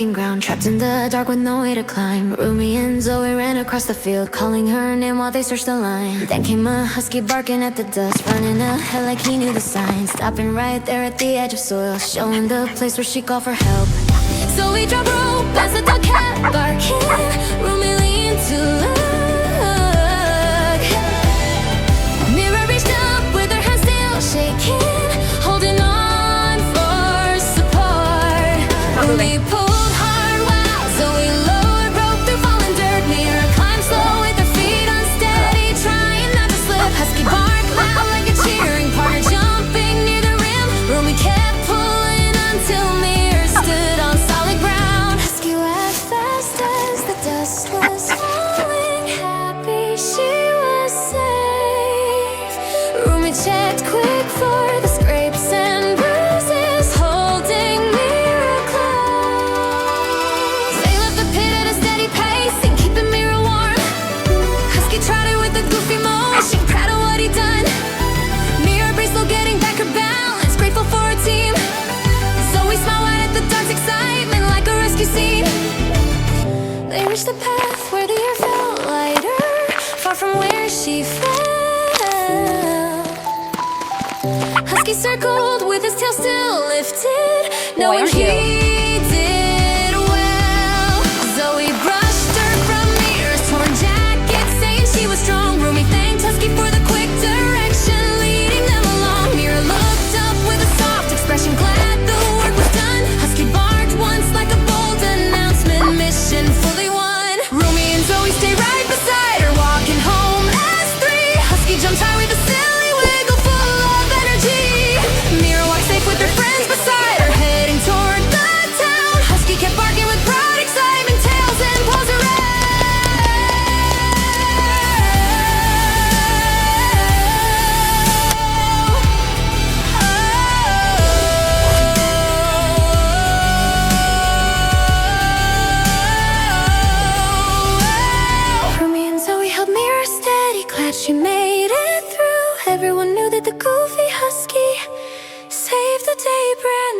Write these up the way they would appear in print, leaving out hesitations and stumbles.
making ground, trapped in the dark with no way to climb. Rumi and Zoey ran across the field, calling her name while they searched the line. Then came a husky barking at the dust, running ahead like he knew the signs, stopping right there at the edge of soil, showing the place where she called for help. Zoey dropped rope as the dog kept barking. Rumi leaned to look. Mira reached up with her hands still shaking, holding on for support. Rumi pulled hard while Zoey lowered rope through fallen dirt. Mira climbed slow with her feet unsteady, trying not to slip. Husky barked loud like a cheering partner, jumping near the rim. Rumi kept pulling until Mira stood on solid ground. Husky laughed fast as the dust was falling, happy she was safe. Rumi checked quick for the scrapes and bruises, holding Mira close. They left the pit at a steady pace and keeping Mira warm. Husky trotted with a goofy motion, proud of what he'd done. Mira breathed slow, getting back her balance, grateful for her team. Zoey smiled wide at the dark's excitement, like a rescue scene. They reached the path where the air felt lighter, far from where she fell. Husky circled with his tail still lifted, knowing aren't he you? did well. Zoey brushed her from Mira's torn jacket, saying she was strong. Rumi thanked Husky for the quick direction, leading them along. Mira looked up with a soft expression, glad the work was done. Husky barked once like a bold announcement, mission fully won. Rumi and Zoey stay right beside her, walking home as three. Husky jumped high with a silly wiggle full of energy. Mira walked safe with her friends beside her, heading toward the town. Husky kept barking with proud excitement, tails and paws Rumi and Zoey held Mira steady, glad she made it through. Everyone knew that the goofy husky saved the day brand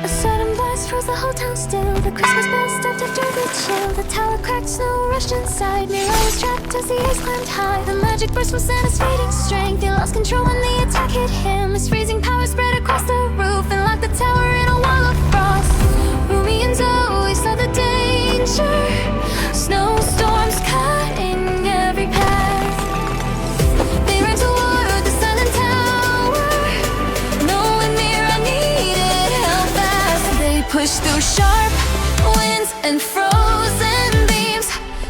A sudden blast froze the whole town still. The Christmas bells stopped after the chill. The tower cracked, snow rushed inside. Mira was trapped as the ice climbed high. The magic burst was Santa's fading strength. He lost control when the attack hit him. His freezing power spread across the roof and locked the tower in a wall of frost. Rumi and Zoey saw the danger, snowstorms cutting every path. They ran toward the silent tower, knowing Mira needed help fast. They pushed through sharp winds and frozen beams,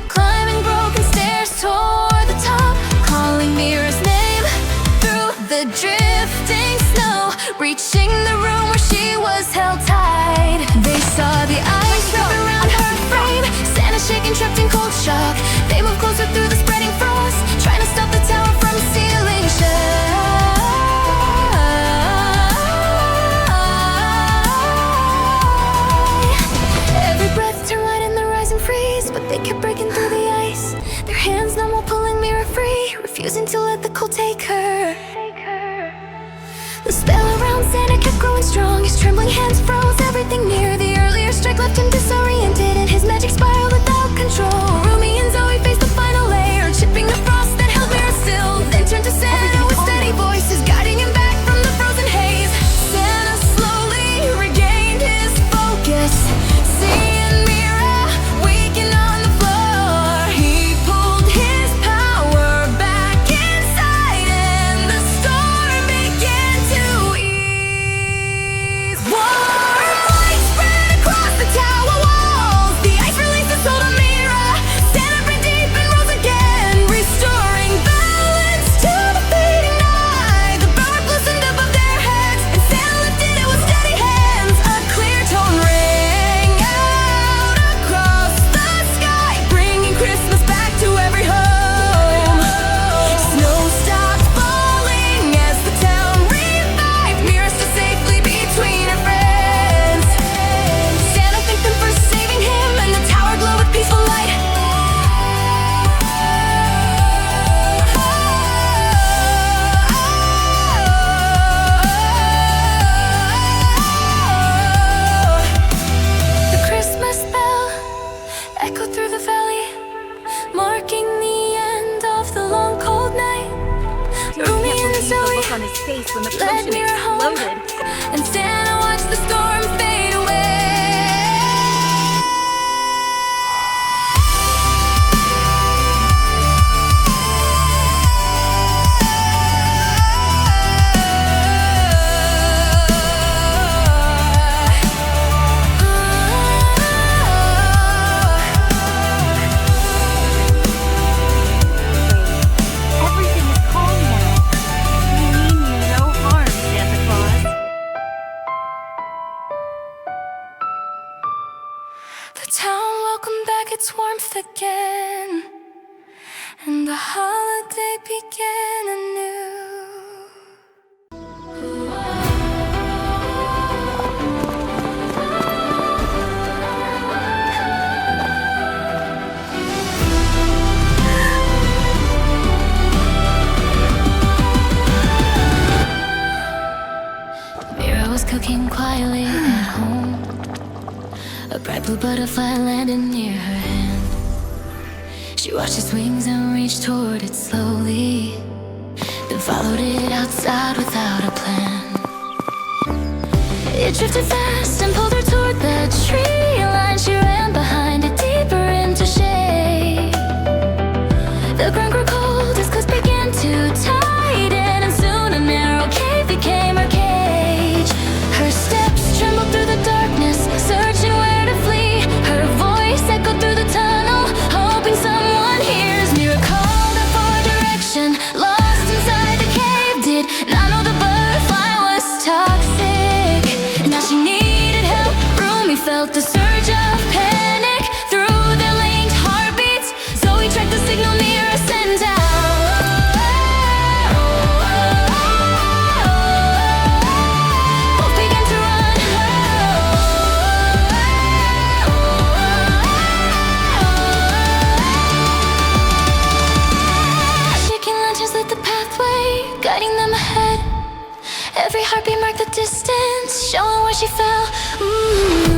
climbing broken stairs toward the top, calling Mira's name through the drifting snow, reaching the room where she was held tight. They saw the ice wrap around her frame, Santa shaking, trapped in cold shock. They moved closer through the spreading frost, trying to stop the tower from sealing shut. Every breath turned light in the rising freeze, but they kept breaking through the ice, their hands numb while pulling Mira free, refusing to let the cold take her. The spell around Santa kept growing strong, his trembling hands froze everything near. The earlier strike left him disoriented, and his magic spiraled without control. Rumi and Zoey faced the final layer, chipping the frost that held Mira still, then turned to Santa with steady voices, guiding him back from the frozen haze. Santa slowly regained his focus, seeing Mira weakened on the floor. He pulled his power back inside, and the storm began to ease. Warm light spread across the tower, place when the Led potion Mira home exploded. and stand and watch the storm fade away. Everything is calm now. We mean you no harm, Santa Claus. The town welcomed back its warmth again, and the holiday began anew. Mira was cooking quietly at home. A bright blue butterfly landed near her hand. She watched its wings and reached toward it slowly, then followed it outside without a plan. It drifted fast and pulled her toward the tree line. She ran behind it deeper into shade. The ground grew cold as clothes began to tighten, and soon a narrow cave became her cage. Her steps trembled through the darkness, searching where to flee. Her voice echoed through the tunnel, hoping someone hears. Mira called out for direction, lost inside the cave. Did not know the butterfly was toxic. Now she needed help. Rumi felt the surge of panic through their linked heartbeats. Zoe tracked the signal Mira sent out. Both began to run. Shaking lanterns lit the pathway, guiding them ahead. Every heartbeat marked the distance, showing where she fell.